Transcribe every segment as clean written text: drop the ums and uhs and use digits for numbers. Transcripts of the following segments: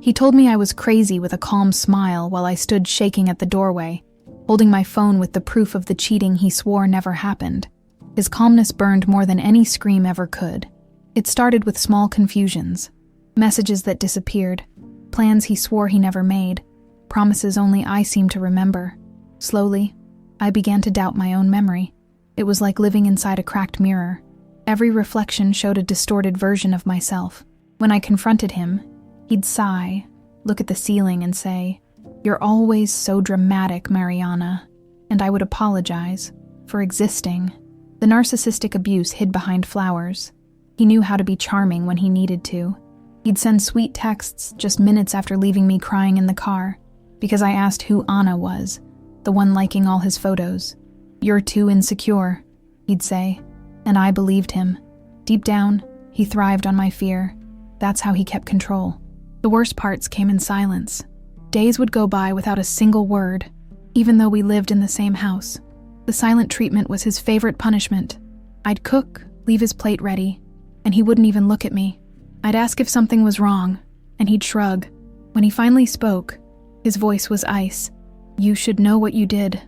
He told me I was crazy with a calm smile while I stood shaking at the doorway, holding my phone with the proof of the cheating he swore never happened. His calmness burned more than any scream ever could. It started with small confusions, messages that disappeared, plans he swore he never made, promises only I seemed to remember. Slowly, I began to doubt my own memory. It was like living inside a cracked mirror. Every reflection showed a distorted version of myself. When I confronted him, he'd sigh, look at the ceiling and say, "You're always so dramatic, Mariana," and I would apologize for existing. The narcissistic abuse hid behind flowers. He knew how to be charming when he needed to. He'd send sweet texts just minutes after leaving me crying in the car, because I asked who Anna was, the one liking all his photos. "You're too insecure," he'd say, and I believed him. Deep down, he thrived on my fear. That's how he kept control. The worst parts came in silence. Days would go by without a single word, even though we lived in the same house. The silent treatment was his favorite punishment. I'd cook, leave his plate ready, and he wouldn't even look at me. I'd ask if something was wrong, and he'd shrug. When he finally spoke, his voice was ice. "You should know what you did."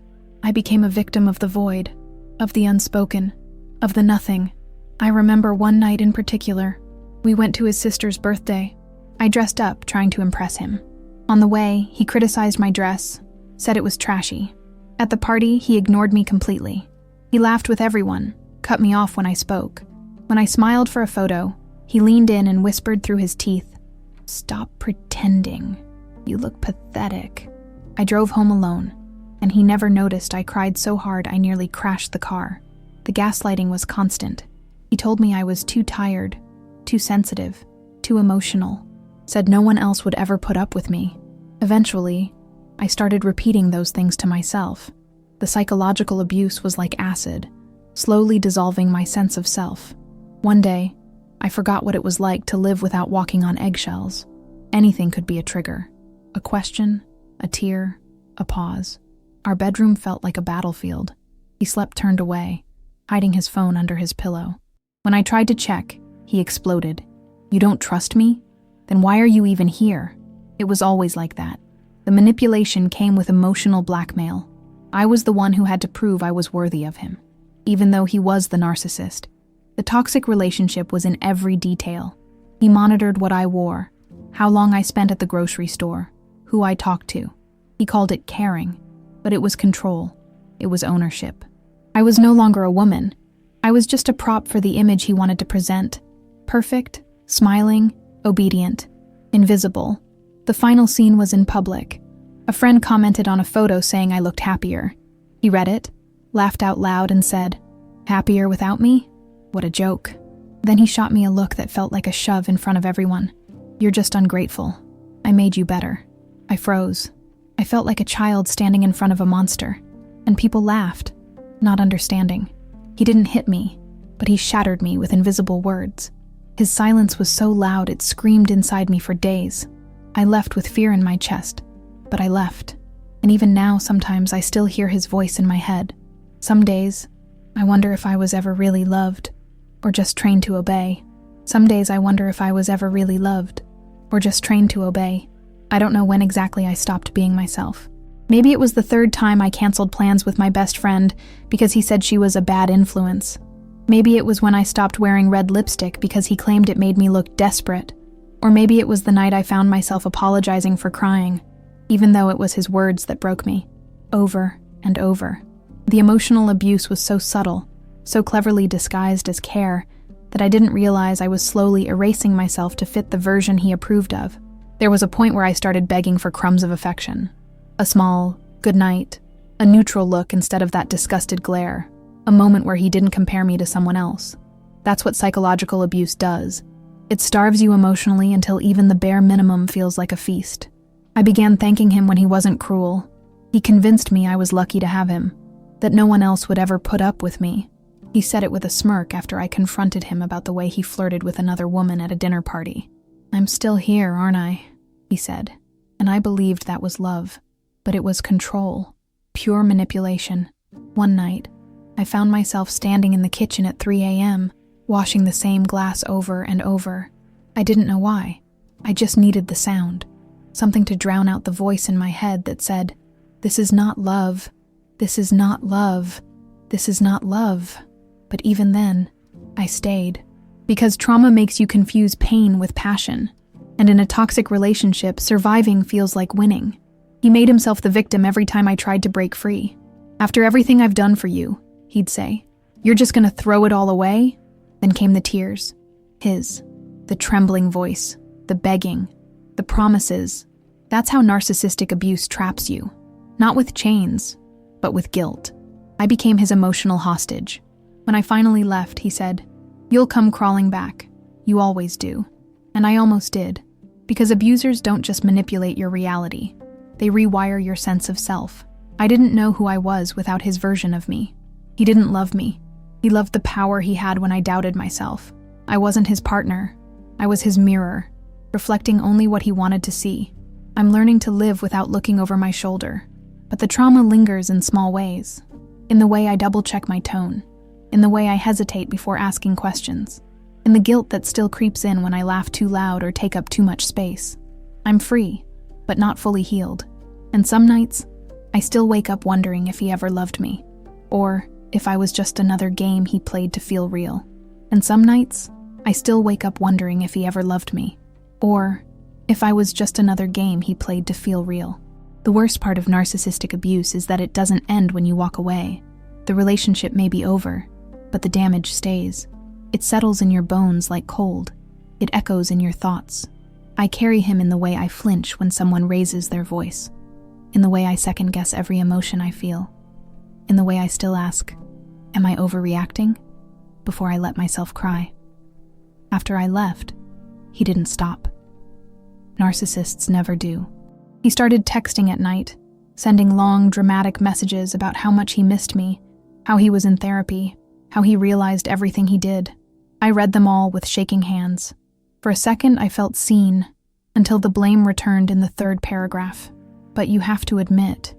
I became a victim of the void, of the unspoken, of the nothing. I remember one night in particular. We went to his sister's birthday. I dressed up, trying to impress him. On the way, he criticized my dress, said it was trashy. At the party, he ignored me completely. He laughed with everyone, cut me off when I spoke. When I smiled for a photo, he leaned in and whispered through his teeth, "Stop pretending. You look pathetic." I drove home alone, and he never noticed I cried so hard I nearly crashed the car. The gaslighting was constant. He told me I was too tired, too sensitive, too emotional, said no one else would ever put up with me. Eventually, I started repeating those things to myself. The psychological abuse was like acid, slowly dissolving my sense of self. One day, I forgot what it was like to live without walking on eggshells. Anything could be a trigger. A question, a tear, a pause. Our bedroom felt like a battlefield. He slept turned away, hiding his phone under his pillow. When I tried to check, he exploded. "You don't trust me? Then why are you even here?" It was always like that. The manipulation came with emotional blackmail. I was the one who had to prove I was worthy of him, even though he was the narcissist. The toxic relationship was in every detail. He monitored what I wore, how long I spent at the grocery store, who I talked to. He called it caring, but it was control. It was ownership. I was no longer a woman. I was just a prop for the image he wanted to present. Perfect, smiling, obedient, invisible. The final scene was in public. A friend commented on a photo saying I looked happier. He read it, laughed out loud and said, "Happier without me? What a joke." Then he shot me a look that felt like a shove in front of everyone. "You're just ungrateful. I made you better." I froze. I felt like a child standing in front of a monster, and people laughed, not understanding. He didn't hit me, but he shattered me with invisible words. His silence was so loud it screamed inside me for days. I left with fear in my chest, but I left. And even now, sometimes I still hear his voice in my head. Some days, I wonder if I was ever really loved, or just trained to obey. Some days I wonder if I was ever really loved, or just trained to obey. I don't know when exactly I stopped being myself. Maybe it was the third time I canceled plans with my best friend because he said she was a bad influence. Maybe it was when I stopped wearing red lipstick because he claimed it made me look desperate. Or maybe it was the night I found myself apologizing for crying, even though it was his words that broke me, over and over. The emotional abuse was so subtle, so cleverly disguised as care, that I didn't realize I was slowly erasing myself to fit the version he approved of. There was a point where I started begging for crumbs of affection. A small, good night, a neutral look instead of that disgusted glare, a moment where he didn't compare me to someone else. That's what psychological abuse does. It starves you emotionally until even the bare minimum feels like a feast. I began thanking him when he wasn't cruel. He convinced me I was lucky to have him, that no one else would ever put up with me. He said it with a smirk after I confronted him about the way he flirted with another woman at a dinner party. "I'm still here, aren't I?" he said, and I believed that was love. But it was control, pure manipulation. One night, I found myself standing in the kitchen at 3 a.m., washing the same glass over and over. I didn't know why. I just needed the sound. something to drown out the voice in my head that said, "This is not love. This is not love. This is not love." But even then, I stayed. Because trauma makes you confuse pain with passion. And in a toxic relationship, surviving feels like winning. He made himself the victim every time I tried to break free. "After everything I've done for you," he'd say, "you're just gonna throw it all away?" Then came the tears. The trembling voice, the begging, the promises. That's how narcissistic abuse traps you. Not with chains, but with guilt. I became his emotional hostage. When I finally left, he said, "You'll come crawling back. You always do." And I almost did. Because abusers don't just manipulate your reality. They rewire your sense of self. I didn't know who I was without his version of me. He didn't love me. He loved the power he had when I doubted myself. I wasn't his partner. I was his mirror, reflecting only what he wanted to see. I'm learning to live without looking over my shoulder. But the trauma lingers in small ways. In the way I double-check my tone. In the way I hesitate before asking questions. In the guilt that still creeps in when I laugh too loud or take up too much space. I'm free, but not fully healed. And some nights, I still wake up wondering if he ever loved me. Or if I was just another game he played to feel real. And some nights, I still wake up wondering if he ever loved me. Or if I was just another game he played to feel real. The worst part of narcissistic abuse is that it doesn't end when you walk away. The relationship may be over, but the damage stays. It settles in your bones like cold. It echoes in your thoughts. I carry him in the way I flinch when someone raises their voice. In the way I second-guess every emotion I feel. In the way I still ask, "Am I overreacting?" before I let myself cry. After I left, he didn't stop. Narcissists never do. He started texting at night, sending long, dramatic messages about how much he missed me, how he was in therapy, how he realized everything he did. I read them all with shaking hands. For a second, I felt seen, until the blame returned in the third paragraph. "But you have to admit,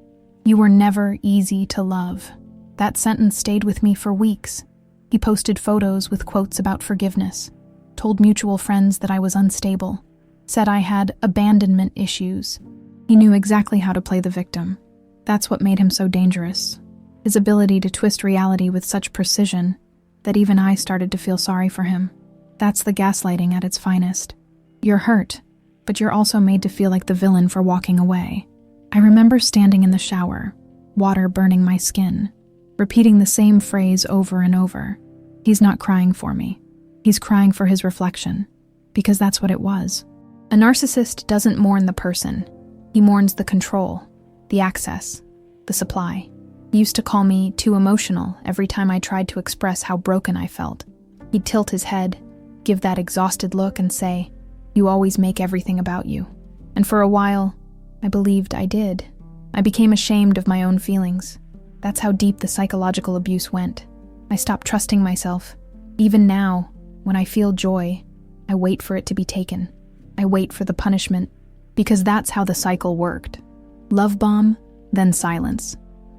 you were never easy to love." That sentence stayed with me for weeks. He posted photos with quotes about forgiveness, told mutual friends that I was unstable, said I had abandonment issues. He knew exactly how to play the victim. That's what made him so dangerous. His ability to twist reality with such precision that even I started to feel sorry for him. That's the gaslighting at its finest. You're hurt, but you're also made to feel like the villain for walking away. I remember standing in the shower, water burning my skin, repeating the same phrase over and over. He's not crying for me. He's crying for his reflection, because that's what it was. A narcissist doesn't mourn the person. He mourns the control, the access, the supply. He used to call me too emotional every time I tried to express how broken I felt. He'd tilt his head, give that exhausted look and say, "You always make everything about you." And for a while, I believed I did. I became ashamed of my own feelings. That's how deep the psychological abuse went. I stopped trusting myself. Even now, when I feel joy, I wait for it to be taken. I wait for the punishment, because that's how the cycle worked. Love bomb, then silence.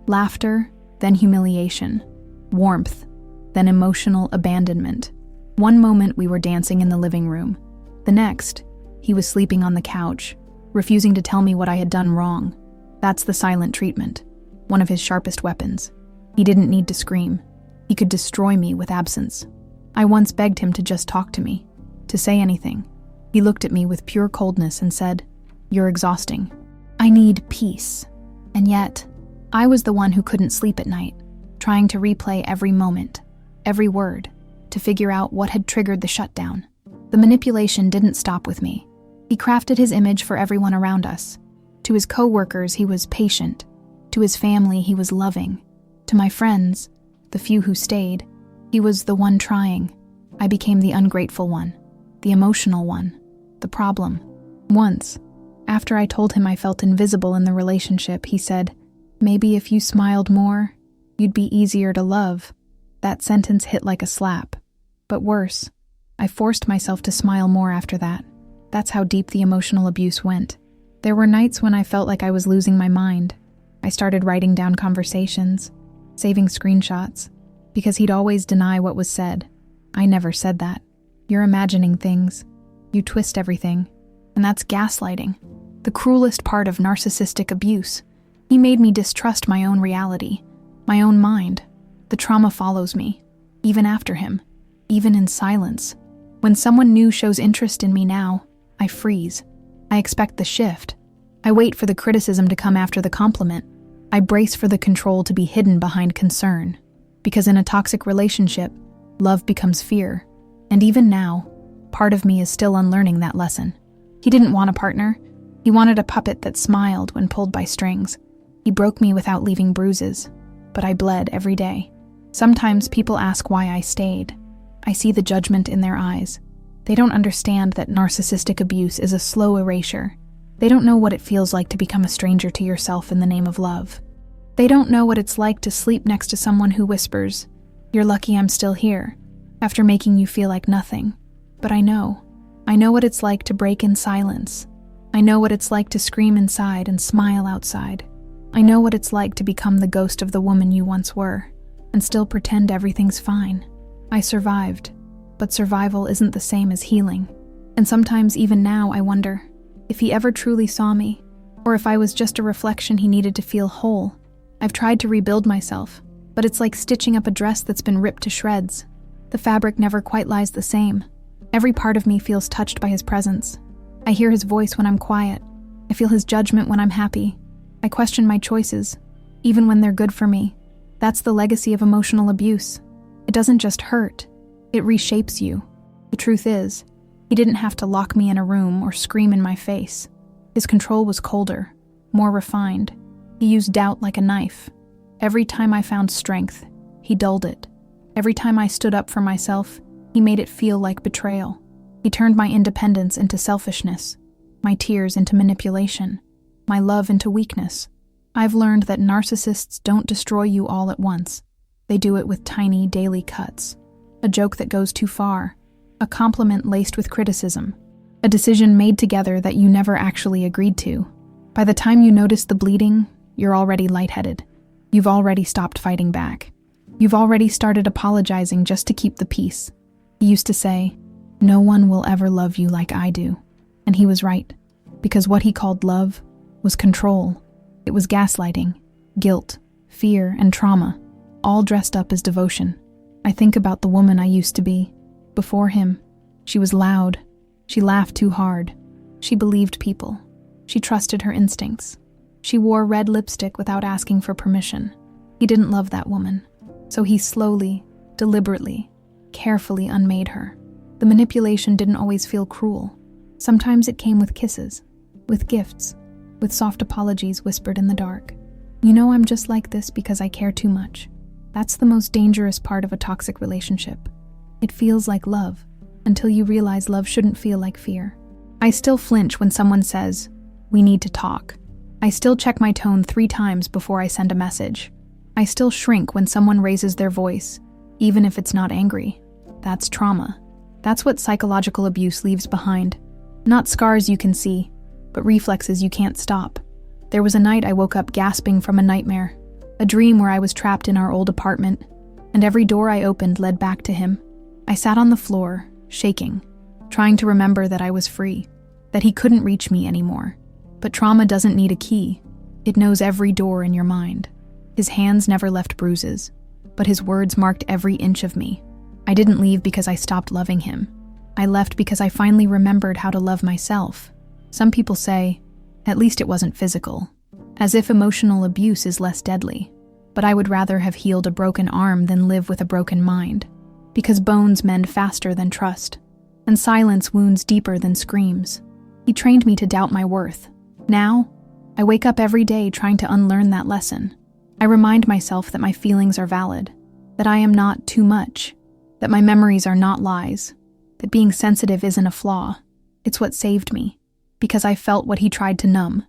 Laughter, then humiliation. Warmth, then emotional abandonment. One moment we were dancing in the living room. The next, he was sleeping on the couch, refusing to tell me what I had done wrong. That's the silent treatment, one of his sharpest weapons. He didn't need to scream. He could destroy me with absence. I once begged him to just talk to me, to say anything. He looked at me with pure coldness and said, "You're exhausting. I need peace." And yet, I was the one who couldn't sleep at night, trying to replay every moment, every word, to figure out what had triggered the shutdown. The manipulation didn't stop with me. He crafted his image for everyone around us. To his coworkers, he was patient. To his family, he was loving. To my friends, the few who stayed, he was the one trying. I became the ungrateful one, the emotional one, the problem. Once, after I told him I felt invisible in the relationship, he said, "Maybe if you smiled more, you'd be easier to love." That sentence hit like a slap. But worse, I forced myself to smile more after that. That's how deep the emotional abuse went. There were nights when I felt like I was losing my mind. I started writing down conversations, saving screenshots, because he'd always deny what was said. "I never said that. You're imagining things. You twist everything." And that's gaslighting. the cruelest part of narcissistic abuse. He made me distrust my own reality, my own mind. The trauma follows me, even after him, even in silence. When someone new shows interest in me now, I freeze. I expect the shift. I wait for the criticism to come after the compliment. I brace for the control to be hidden behind concern. Because in a toxic relationship, love becomes fear. And even now, part of me is still unlearning that lesson. He didn't want a partner. He wanted a puppet that smiled when pulled by strings. He broke me without leaving bruises, but I bled every day. Sometimes people ask why I stayed. I see the judgment in their eyes. They don't understand that narcissistic abuse is a slow erasure. They don't know what it feels like to become a stranger to yourself in the name of love. They don't know what it's like to sleep next to someone who whispers, "You're lucky I'm still here," after making you feel like nothing. But I know. I know what it's like to break in silence. I know what it's like to scream inside and smile outside. I know what it's like to become the ghost of the woman you once were, and still pretend everything's fine. I survived, but survival isn't the same as healing. And sometimes even now I wonder if he ever truly saw me, or if I was just a reflection he needed to feel whole. I've tried to rebuild myself, but it's like stitching up a dress that's been ripped to shreds. The fabric never quite lies the same. Every part of me feels touched by his presence. I hear his voice when I'm quiet. I feel his judgment when I'm happy. I question my choices, even when they're good for me. That's the legacy of emotional abuse. It doesn't just hurt, it reshapes you. The truth is, he didn't have to lock me in a room or scream in my face. His control was colder, more refined. He used doubt like a knife. Every time I found strength, he dulled it. Every time I stood up for myself, he made it feel like betrayal. He turned my independence into selfishness, my tears into manipulation, my love into weakness. I've learned that narcissists don't destroy you all at once. They do it with tiny, daily cuts. A joke that goes too far, a compliment laced with criticism, a decision made together that you never actually agreed to. By the time you notice the bleeding, you're already lightheaded. You've already stopped fighting back. You've already started apologizing just to keep the peace. He used to say, "No one will ever love you like I do." And he was right, because what he called love was control. It was gaslighting, guilt, fear, and trauma, all dressed up as devotion. I think about the woman I used to be. Before him, she was loud. She laughed too hard. She believed people. She trusted her instincts. She wore red lipstick without asking for permission. He didn't love that woman, so he slowly, deliberately, carefully unmade her. The manipulation didn't always feel cruel. Sometimes it came with kisses, with gifts, with soft apologies whispered in the dark. "You know I'm just like this because I care too much." That's the most dangerous part of a toxic relationship. It feels like love, until you realize love shouldn't feel like fear. I still flinch when someone says, "We need to talk." I still check my tone 3 times before I send a message. I still shrink when someone raises their voice, even if it's not angry. That's trauma. That's what psychological abuse leaves behind. Not scars you can see, but reflexes you can't stop. There was a night I woke up gasping from a nightmare, a dream where I was trapped in our old apartment, and every door I opened led back to him. I sat on the floor, shaking, trying to remember that I was free, that he couldn't reach me anymore. But trauma doesn't need a key. It knows every door in your mind. His hands never left bruises, but his words marked every inch of me. I didn't leave because I stopped loving him. I left because I finally remembered how to love myself. Some people say, at least it wasn't physical, as if emotional abuse is less deadly. But I would rather have healed a broken arm than live with a broken mind, because bones mend faster than trust, and silence wounds deeper than screams. He trained me to doubt my worth. Now, I wake up every day trying to unlearn that lesson. I remind myself that my feelings are valid, that I am not too much, that my memories are not lies, that being sensitive isn't a flaw. It's what saved me, because I felt what he tried to numb,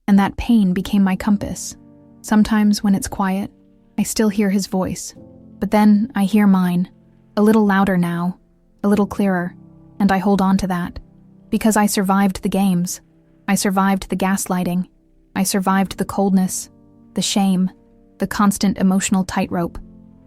and that pain became my compass. Sometimes when it's quiet, I still hear his voice, but then I hear mine, a little louder now, a little clearer, and I hold on to that, because I survived the games. I survived the gaslighting. I survived the coldness, the shame, the constant emotional tightrope.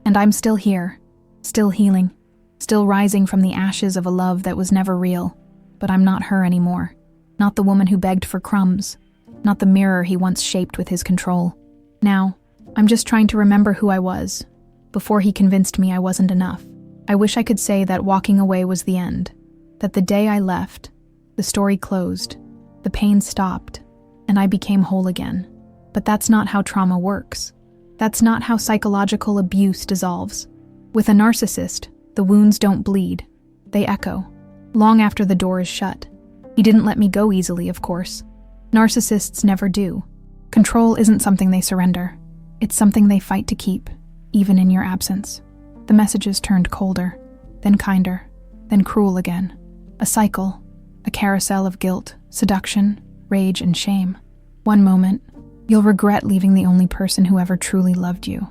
And I'm still here, still healing, still rising from the ashes of a love that was never real. But I'm not her anymore. Not the woman who begged for crumbs. Not the mirror he once shaped with his control. Now, I'm just trying to remember who I was, before he convinced me I wasn't enough. I wish I could say that walking away was the end, that the day I left, the story closed, the pain stopped, and I became whole again. But that's not how trauma works. That's not how psychological abuse dissolves. With a narcissist, the wounds don't bleed. They echo, long after the door is shut. He didn't let me go easily, of course. Narcissists never do. Control isn't something they surrender. It's something they fight to keep, even in your absence. The messages turned colder, then kinder, then cruel again. A cycle, a carousel of guilt, seduction, rage, and shame. One moment, you'll regret leaving the only person who ever truly loved you.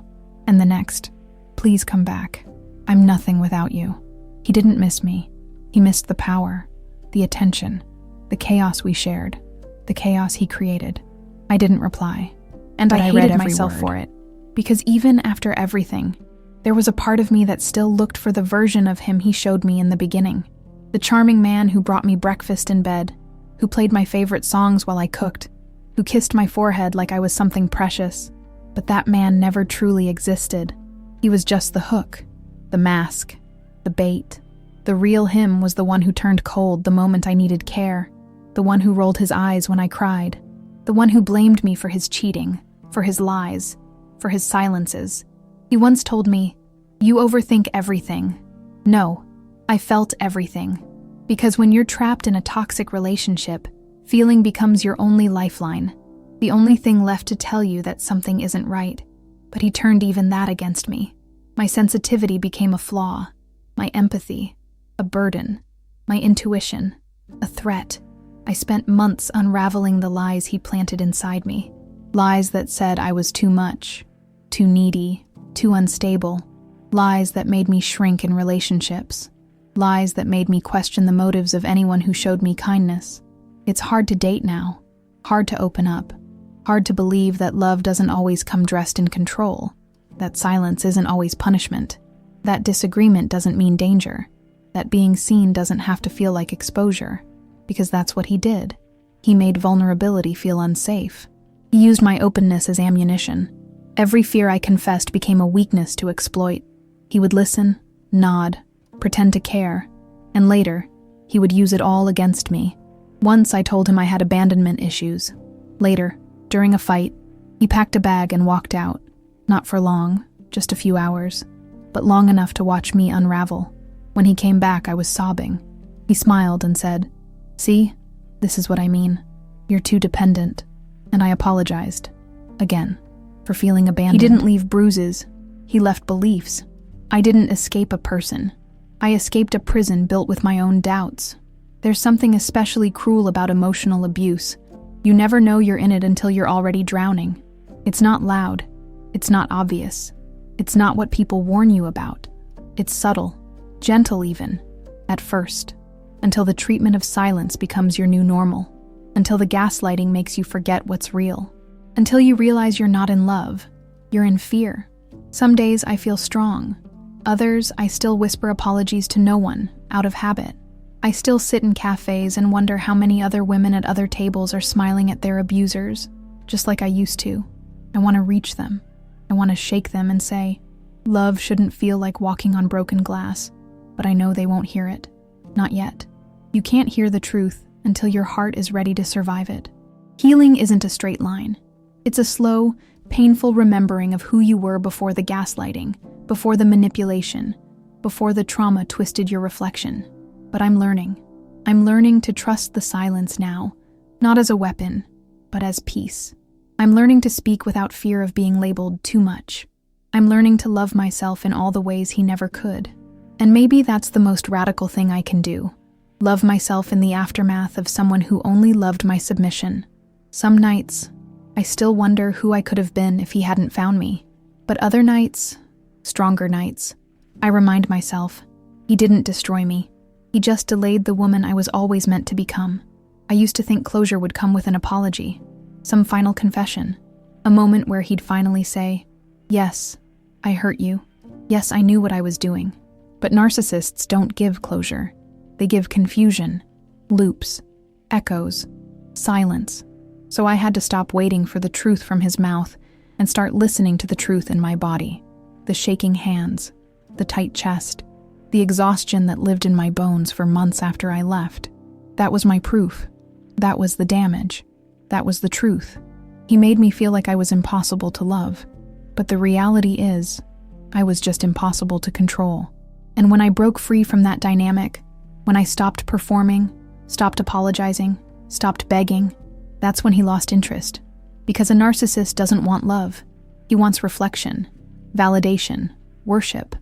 And the next, please come back. I'm nothing without you. He didn't miss me. He missed the power, the attention, the chaos we shared, the chaos he created. I didn't reply, and I hated myself for it. Because even after everything, there was a part of me that still looked for the version of him he showed me in the beginning. The charming man who brought me breakfast in bed, who played my favorite songs while I cooked, who kissed my forehead like I was something precious. But that man never truly existed. He was just the hook, the mask, the bait. The real him was the one who turned cold the moment I needed care, the one who rolled his eyes when I cried, the one who blamed me for his cheating, for his lies, for his silences. He once told me, "You overthink everything." No, I felt everything. Because when you're trapped in a toxic relationship, feeling becomes your only lifeline, the only thing left to tell you that something isn't right. But he turned even that against me. My sensitivity became a flaw, my empathy, a burden, my intuition, a threat. I spent months unraveling the lies he planted inside me. Lies that said I was too much, too needy, too unstable. Lies that made me shrink in relationships. Lies that made me question the motives of anyone who showed me kindness. It's hard to date now, hard to open up, hard to believe that love doesn't always come dressed in control, that silence isn't always punishment, that disagreement doesn't mean danger, that being seen doesn't have to feel like exposure, because that's what he did. He made vulnerability feel unsafe. He used my openness as ammunition. Every fear I confessed became a weakness to exploit. He would listen, nod, pretend to care, and later, he would use it all against me. Once I told him I had abandonment issues. Later, during a fight, he packed a bag and walked out. Not for long, just a few hours, but long enough to watch me unravel. When he came back, I was sobbing. He smiled and said, "See, this is what I mean. You're too dependent." And I apologized, again, for feeling abandoned. He didn't leave bruises. He left beliefs. I didn't escape a person. I escaped a prison built with my own doubts. There's something especially cruel about emotional abuse. You never know you're in it until you're already drowning. It's not loud. It's not obvious. It's not what people warn you about. It's subtle, gentle even, at first, until the treatment of silence becomes your new normal, until the gaslighting makes you forget what's real, until you realize you're not in love, you're in fear. Some days I feel strong. Others, I still whisper apologies to no one, out of habit. I still sit in cafes and wonder how many other women at other tables are smiling at their abusers, just like I used to. I want to reach them. I want to shake them and say, love shouldn't feel like walking on broken glass, but I know they won't hear it. Not yet. You can't hear the truth until your heart is ready to survive it. Healing isn't a straight line. It's a slow, painful remembering of who you were before the gaslighting, before the manipulation, before the trauma twisted your reflection. But I'm learning. I'm learning to trust the silence now, not as a weapon, but as peace. I'm learning to speak without fear of being labeled too much. I'm learning to love myself in all the ways he never could. And maybe that's the most radical thing I can do. Love myself in the aftermath of someone who only loved my submission. Some nights, I still wonder who I could have been if he hadn't found me. But other nights, stronger nights, I remind myself, he didn't destroy me. He just delayed the woman I was always meant to become. I used to think closure would come with an apology, some final confession, a moment where he'd finally say, yes, I hurt you. Yes, I knew what I was doing. But narcissists don't give closure. They give confusion, loops, echoes, Silence. So I had to stop waiting for the truth from his mouth and start listening to the truth in my body. The shaking hands, the tight chest, the exhaustion that lived in my bones for months after I left. That was my proof. That was the damage. That was the truth. He made me feel like I was impossible to love. But the reality is, I was just impossible to control. And when I broke free from that dynamic, when I stopped performing, stopped apologizing, stopped begging, that's when he lost interest. Because a narcissist doesn't want love. He wants reflection, validation, worship.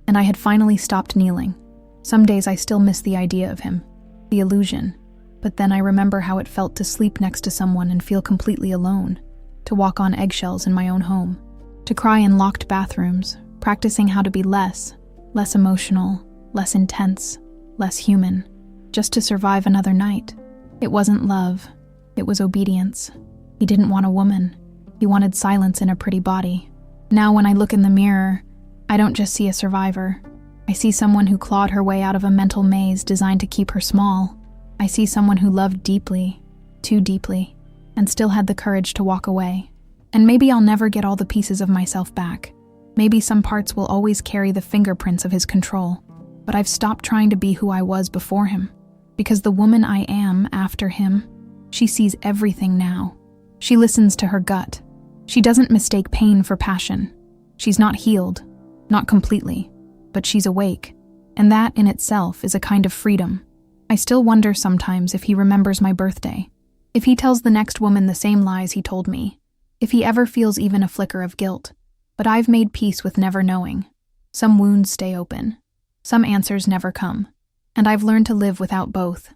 And I had finally stopped kneeling. Some days I still miss the idea of him, the illusion. But then I remember how it felt to sleep next to someone and feel completely alone, to walk on eggshells in my own home, to cry in locked bathrooms, practicing how to be less emotional, less intense, less human, just to survive another night. It wasn't love, it was obedience. He didn't want a woman. He wanted silence in a pretty body. Now when I look in the mirror, I don't just see a survivor. I see someone who clawed her way out of a mental maze designed to keep her small. I see someone who loved deeply, too deeply, and still had the courage to walk away. And maybe I'll never get all the pieces of myself back. Maybe some parts will always carry the fingerprints of his control. But I've stopped trying to be who I was before him. Because the woman I am after him, she sees everything now. She listens to her gut. She doesn't mistake pain for passion. She's not healed, not completely, but she's awake. And that in itself is a kind of freedom. I still wonder sometimes if he remembers my birthday, if he tells the next woman the same lies he told me, if he ever feels even a flicker of guilt. But I've made peace with never knowing. Some wounds stay open. Some answers never come. And I've learned to live without both.